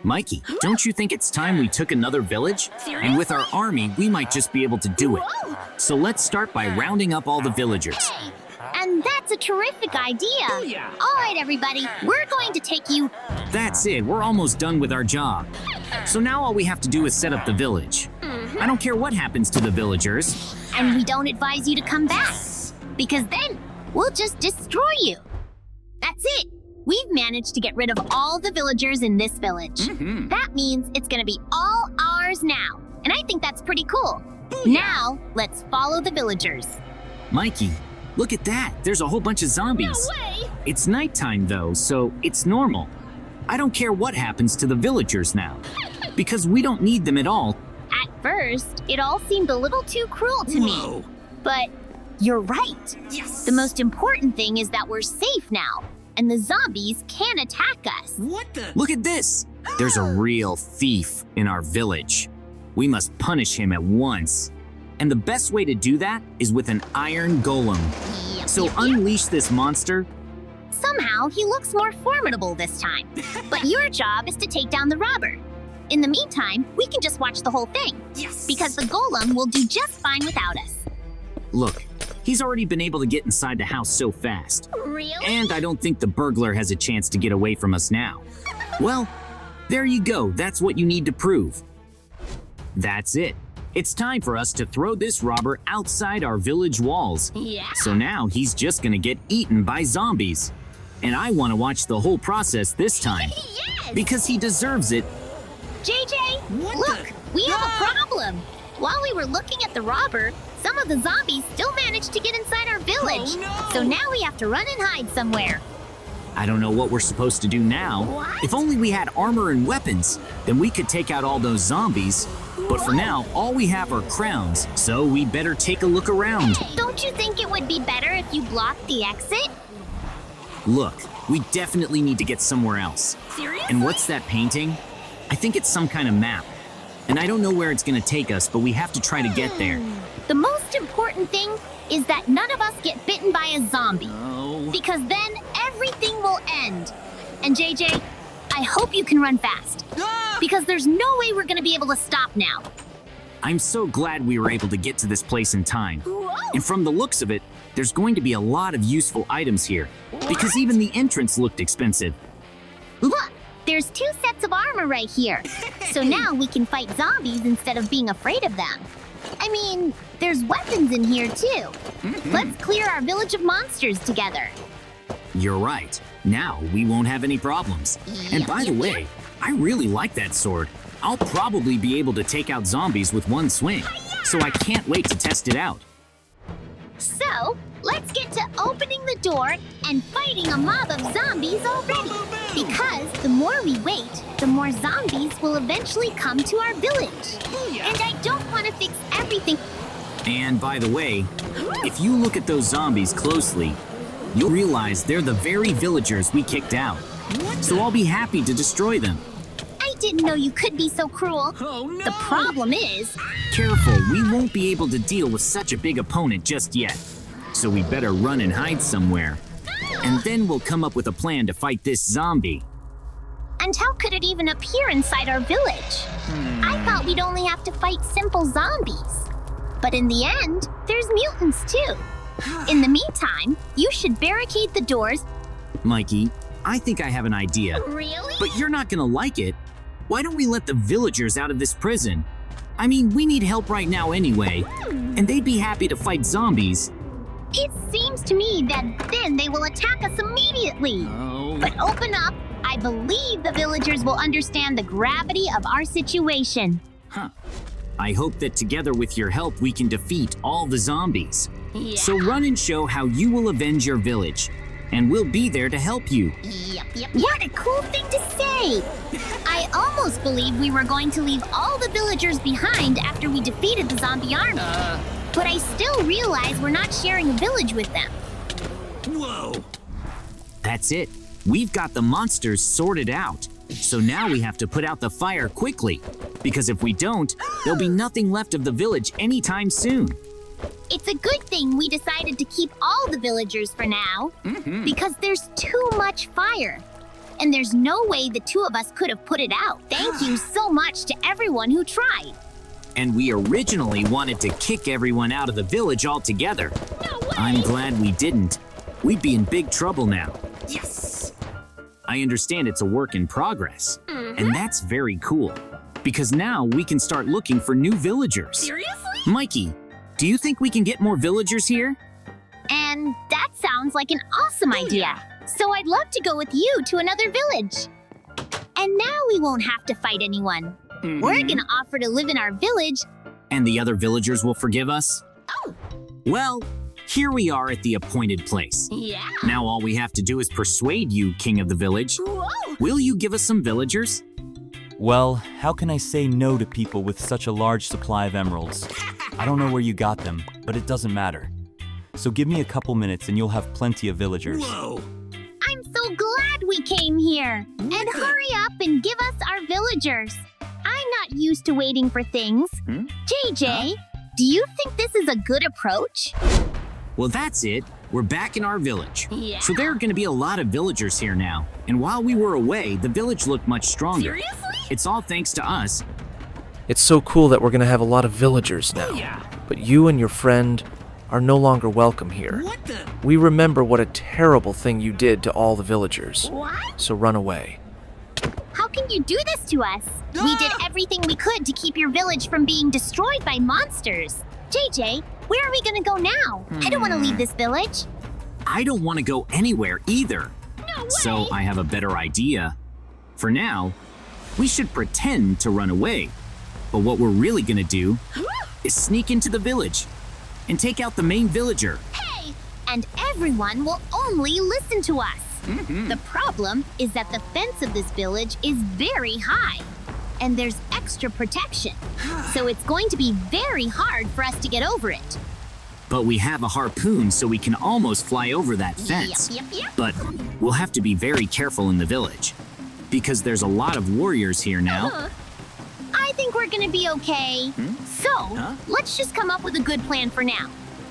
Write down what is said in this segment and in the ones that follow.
Mikey, don't you think it's time we took another village? And with our army, we might just be able to do it. So let's start by rounding up all the villagers. And that's a terrific idea. All right, everybody, we're going to take you... That's it, we're almost done with our job. So now all we have to do is set up the village. I don't care what happens to the villagers. And we don't advise you to come back, because then we'll just destroy you. That's it. We've managed to get rid of all the villagers in this village. That means it's gonna be all ours now. And I think that's pretty cool. Now, let's follow the villagers. Mikey, look at that. There's a whole bunch of zombies. No way! It's nighttime though, so it's normal. I don't care what happens to the villagers now, because we don't need them at all. At first, it all seemed a little too cruel to me. But you're right. Yes. The most important thing is that we're safe now, and the zombies can't attack us. What the? Look at this. There's a real thief in our village. We must punish him at once. And the best way to do that is with an iron golem. So unleash this monster. Somehow, he looks more formidable this time. But your job is to take down the robber. In the meantime, we can just watch the whole thing. Yes. Because the golem will do just fine without us. Look, he's already been able to get inside the house so fast. Really? And I don't think the burglar has a chance to get away from us now. Well, there you go. That's what you need to prove. That's it. It's time for us to throw this robber outside our village walls. Yeah. So now he's just gonna get eaten by zombies. And I want to watch the whole process this time. Yes! Because he deserves it. JJ, What look, the- we have a problem. While we were looking at the robber, some of the zombies still managed to get inside our village. Oh, no! So now we have to run and hide somewhere. I don't know what we're supposed to do now. What? If only we had armor and weapons, then we could take out all those zombies. But for now, all we have are crowns, so we better take a look around. Don't you think it would be better if you blocked the exit? Look, we definitely need to get somewhere else. Seriously? And what's that painting? I think it's some kind of map. And I don't know where it's gonna take us, but we have to try to get there. The most important thing is that none of us get bitten by a zombie. Oh. Because then everything will end. And JJ, I hope you can run fast. Because there's no way we're gonna be able to stop now. I'm so glad we were able to get to this place in time. Whoa. And from the looks of it, there's going to be a lot of useful items here. Because even the entrance looked expensive. Look, there's 2 sets of armor right here. So now we can fight zombies instead of being afraid of them. I mean, there's weapons in here too. Let's clear our village of monsters together. You're right. Now we won't have any problems. And by the way, I really like that sword. I'll probably be able to take out zombies with one swing. So I can't wait to test it out. So, let's get to opening the door and fighting a mob of zombies already. Because the more we wait, the more zombies will eventually come to our village. And I don't want to fix everything. And by the way, if you look at those zombies closely, you'll realize they're the very villagers we kicked out. So I'll be happy to destroy them. I didn't know you could be so cruel. Oh no! The problem is, Careful, we won't be able to deal with such a big opponent just yet. So we better run and hide somewhere. And then we'll come up with a plan to fight this zombie. and how could it even appear inside our village? I thought we'd only have to fight simple zombies. But in the end, there's mutants too. In the meantime, you should barricade the doors. Mikey, I think I have an idea. Really? But you're not gonna like it. Why don't we let the villagers out of this prison? I mean, we need help right now anyway, and they'd be happy to fight zombies. It seems to me that then they will attack us immediately. Oh. But open up. I believe the villagers will understand the gravity of our situation. Huh. I hope that together with your help, we can defeat all the zombies. Yeah. So run and show how you will avenge your village, and we'll be there to help you. Yep. What a cool thing to say! I almost believed we were going to leave all the villagers behind after we defeated the zombie army. But I still realize we're not sharing a village with them. Whoa! That's it. We've got the monsters sorted out. So now we have to put out the fire quickly, because if we don't, there'll be nothing left of the village anytime soon. It's a good thing we decided to keep all the villagers for now, because there's too much fire. And there's no way the two of us could have put it out. Thank you so much to everyone who tried. And we originally wanted to kick everyone out of the village altogether. No way! I'm glad we didn't. We'd be in big trouble now. Yes! I understand it's a work in progress. And that's very cool. Because now we can start looking for new villagers. Seriously? Mikey, do you think we can get more villagers here? And that sounds like an awesome idea. So I'd love to go with you to another village. And now we won't have to fight anyone. We're gonna offer to live in our village. And the other villagers will forgive us? Oh. Well, here we are at the appointed place. Yeah. Now all we have to do is persuade you, king of the village. Whoa. Will you give us some villagers? Well, how can I say no to people with such a large supply of emeralds? I don't know where you got them, but it doesn't matter. So give me a couple minutes and you'll have plenty of villagers. Whoa! I'm so glad we came here. And hurry up and give us our villagers. I'm not used to waiting for things. JJ, do you think this is a good approach? Well, that's it. We're back in our village. Yeah. So there are going to be a lot of villagers here now. And while we were away, the village looked much stronger. Seriously? It's all thanks to us. It's so cool that we're gonna have a lot of villagers now. Yeah. But you and your friend are no longer welcome here. What the? We remember what a terrible thing you did to all the villagers. What? So run away. How can you do this to us? We did everything we could to keep your village from being destroyed by monsters. JJ, where are we gonna go now? I don't want to leave this village. I don't want to go anywhere either. No way! So I have a better idea. For now, we should pretend to run away. But what we're really gonna do is sneak into the village and take out the main villager. Hey! And everyone will only listen to us. The problem is that the fence of this village is very high. And there's extra protection. So it's going to be very hard for us to get over it. But we have a harpoon so we can almost fly over that fence. Yep. But we'll have to be very careful in the village. Because there's a lot of warriors here now. I think we're gonna be okay. So, let's just come up with a good plan for now.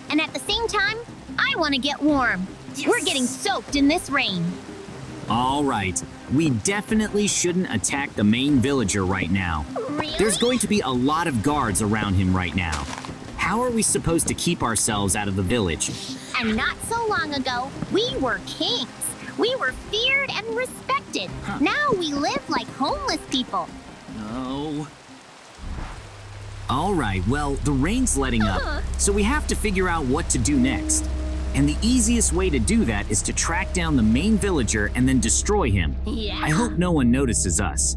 And at the same time, I want to get warm. We're getting soaked in this rain. All right, we definitely shouldn't attack the main villager right now. Really? There's going to be a lot of guards around him right now. How are we supposed to keep ourselves out of the village? And not so long ago, we were kings. We were feared and respected. Now we live like homeless people. Oh. All right, well, the rain's letting up, so we have to figure out what to do next. And the easiest way to do that is to track down the main villager and then destroy him. Yeah. I hope no one notices us.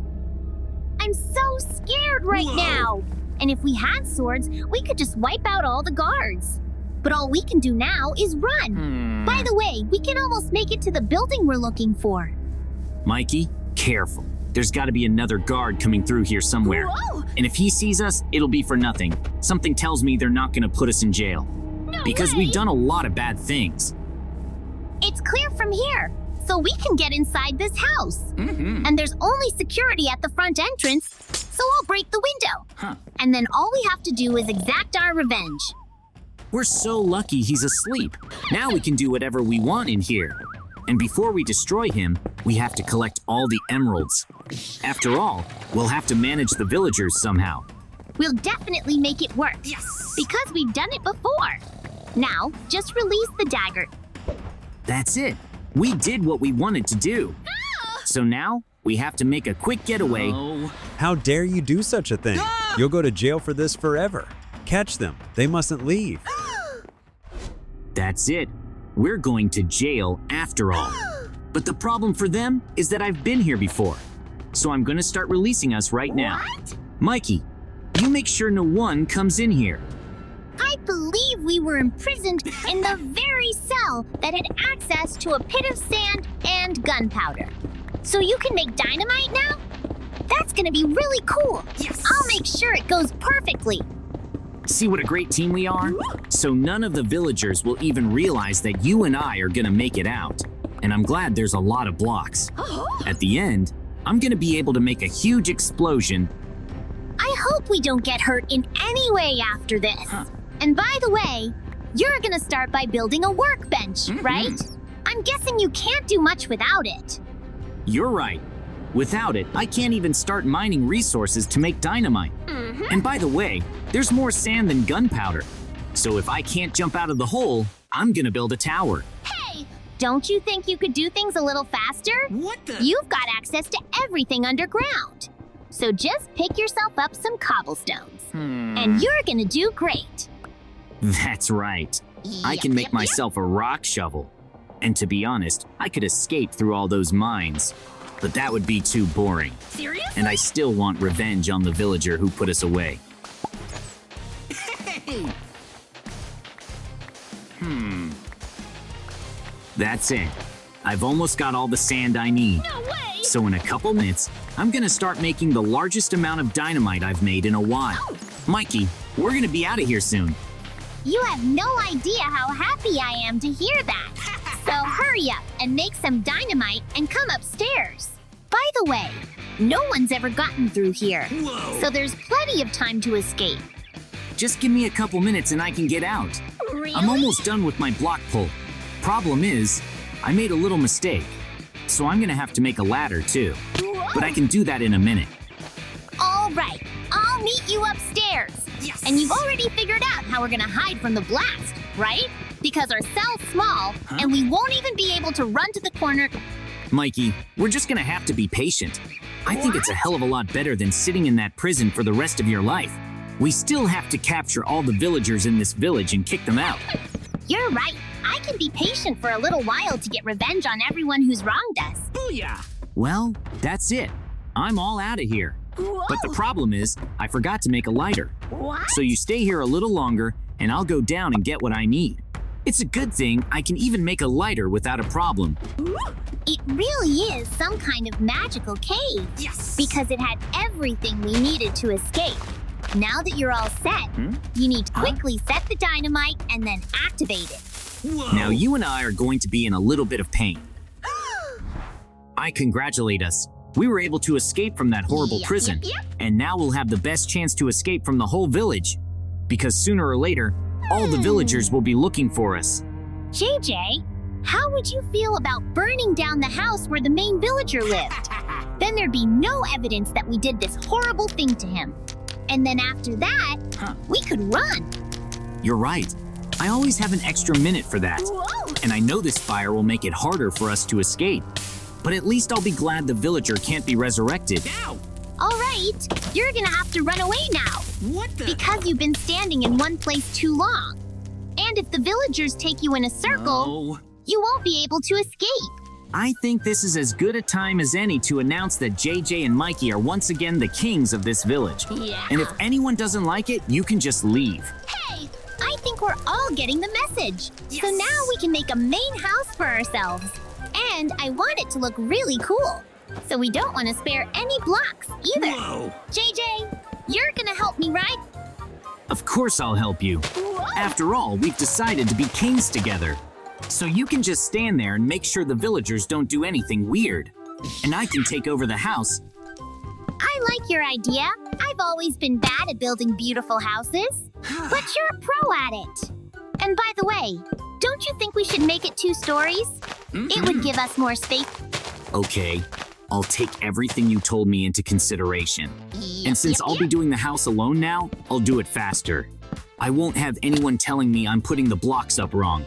I'm so scared right now. And if we had swords, we could just wipe out all the guards. But all we can do now is run. By the way, we can almost make it to the building we're looking for. Mikey, careful. There's got to be another guard coming through here somewhere. Whoa! And if he sees us, it'll be for nothing. Something tells me they're not going to put us in jail. No Because way. we've done a lot of bad things. It's clear from here, so we can get inside this house. And there's only security at the front entrance, so I'll break the window. And then all we have to do is exact our revenge. We're so lucky he's asleep. Now we can do whatever we want in here. And before we destroy him, we have to collect all the emeralds. After all, we'll have to manage the villagers somehow. We'll definitely make it work. Yes! Because we've done it before. Now, just release the dagger. That's it. We did what we wanted to do. So now, we have to make a quick getaway. How dare you do such a thing? You'll go to jail for this forever. Catch them. They mustn't leave. That's it. We're going to jail after all. But the problem for them is that I've been here before. So I'm going to start releasing us right now. What? Mikey, you make sure no one comes in here. I believe we were imprisoned in the very cell that had access to a pit of sand and gunpowder. So you can make dynamite now? That's gonna be really cool. Yes! I'll make sure it goes perfectly. See what a great team we are? So none of the villagers will even realize that you and I are gonna make it out. And I'm glad there's a lot of blocks. At the end, I'm gonna be able to make a huge explosion. I hope we don't get hurt in any way after this. And by the way, you're gonna start by building a workbench, right? I'm guessing you can't do much without it. You're right. Without it, I can't even start mining resources to make dynamite. And by the way, there's more sand than gunpowder. So if I can't jump out of the hole, I'm gonna build a tower. Hey, don't you think you could do things a little faster? What the? You've got access to everything underground. So just pick yourself up some cobblestones. And you're gonna do great. That's right. I can make myself a rock shovel. And to be honest, I could escape through all those mines. But that would be too boring. Seriously? And I still want revenge on the villager who put us away. That's it. I've almost got all the sand I need. No way! So in a couple minutes, I'm gonna start making the largest amount of dynamite I've made in a while. Mikey, we're gonna be out of here soon. You have no idea how happy I am to hear that. So hurry up and make some dynamite and come upstairs. By the way, no one's ever gotten through here. So there's plenty of time to escape. Just give me a couple minutes and I can get out. Really? I'm almost done with my block pull. Problem is, I made a little mistake. So I'm gonna have to make a ladder too. But I can do that in a minute. All right, I'll meet you upstairs. Yes! And you've already figured out how we're gonna hide from the blast, right? Because our cell's small, and we won't even be able to run to the corner. Mikey, we're just gonna have to be patient. I think it's a hell of a lot better than sitting in that prison for the rest of your life. We still have to capture all the villagers in this village and kick them out. You're right. I can be patient for a little while to get revenge on everyone who's wronged us. Booyah! Well, that's it. I'm all out of here. But the problem is, I forgot to make a lighter. What? So you stay here a little longer, and I'll go down and get what I need. It's a good thing I can even make a lighter without a problem. It really is some kind of magical cave. Yes! Because it had everything we needed to escape. Now that you're all set, you need to quickly set the dynamite and then activate it. Whoa. Now you and I are going to be in a little bit of pain. I congratulate us. We were able to escape from that horrible prison. And now we'll have the best chance to escape from the whole village. Because sooner or later, all the villagers will be looking for us. JJ, how would you feel about burning down the house where the main villager lived? Then there'd be no evidence that we did this horrible thing to him. And then after that, we could run. You're right. I always have an extra minute for that. Whoa. And I know this fire will make it harder for us to escape. But at least I'll be glad the villager can't be resurrected. All right, you're gonna have to run away now. What the? Because you've been standing in one place too long. And if the villagers take you in a circle, you won't be able to escape. I think this is as good a time as any to announce that JJ and Mikey are once again the kings of this village. Yeah. And if anyone doesn't like it, you can just leave. Hey, I think we're all getting the message. Yes. So now we can make a main house for ourselves. And I want it to look really cool. So we don't want to spare any blocks either. Whoa. JJ, you're gonna help me, right? Of course I'll help you. After all, we've decided to be kings together. So you can just stand there and make sure the villagers don't do anything weird. And I can take over the house. I like your idea. I've always been bad at building beautiful houses. But you're a pro at it. And by the way, don't you think we should make it 2 stories? It would give us more space. Okay, I'll take everything you told me into consideration. And since I'll be doing the house alone now, I'll do it faster. I won't have anyone telling me I'm putting the blocks up wrong.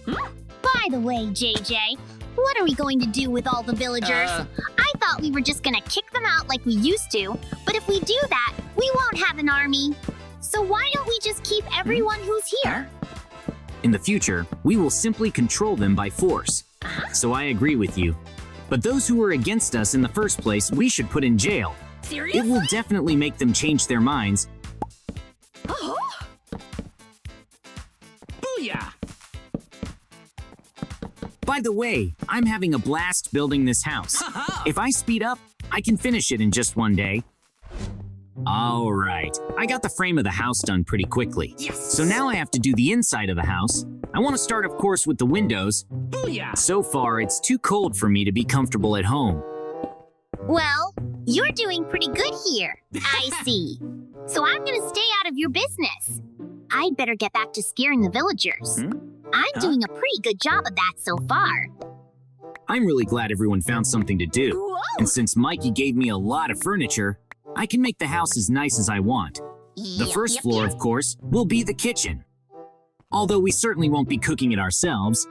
By the way, JJ, what are we going to do with all the villagers? I thought we were just gonna kick them out like we used to, but if we do that, we won't have an army. So why don't we just keep everyone who's here? In the future, we will simply control them by force. So I agree with you. But those who were against us in the first place, we should put in jail. Seriously? It will definitely make them change their minds. Booyah! By the way, I'm having a blast building this house. If I speed up, I can finish it in just one day. All right, I got the frame of the house done pretty quickly. Yes. So now I have to do the inside of the house. I want to start, of course, with the windows. Booyah! So far, it's too cold for me to be comfortable at home. Well, you're doing pretty good here. I see. So I'm gonna stay out of your business. I'd better get back to scaring the villagers. I'm doing a pretty good job of that so far. I'm really glad everyone found something to do. And since Mikey gave me a lot of furniture, I can make the house as nice as I want. The first floor, of course, will be the kitchen. Although we certainly won't be cooking it ourselves,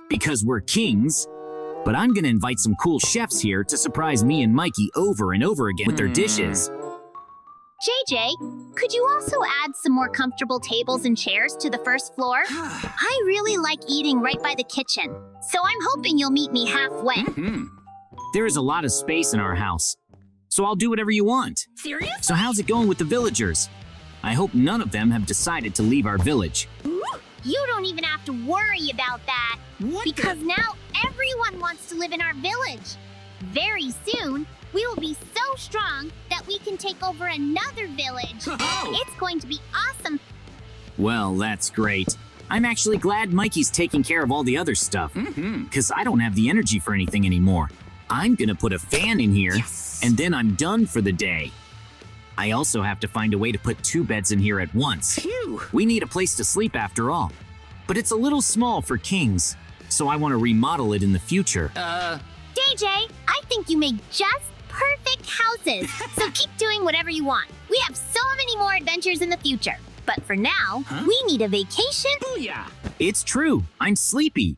because we're kings. But I'm gonna invite some cool chefs here to surprise me and Mikey over and over again with their dishes. JJ, could you also add some more comfortable tables and chairs to the first floor? I really like eating right by the kitchen, so I'm hoping you'll meet me halfway. There is a lot of space in our house, so I'll do whatever you want. Serious? So how's it going with the villagers? I hope none of them have decided to leave our village. You don't even have to worry about that, because now everyone wants to live in our village. Very soon, we will be so strong that we can take over another village. It's going to be awesome. Well, that's great. I'm actually glad Mikey's taking care of all the other stuff, because I don't have the energy for anything anymore. I'm gonna put a fan in here, and then I'm done for the day. I also have to find a way to put 2 beds in here at once. We need a place to sleep after all, but it's a little small for kings, so I want to remodel it in the future. JJ, I think you make just perfect houses, so keep doing whatever you want. We have so many more adventures in the future, but for now, we need a vacation. It's true, I'm sleepy,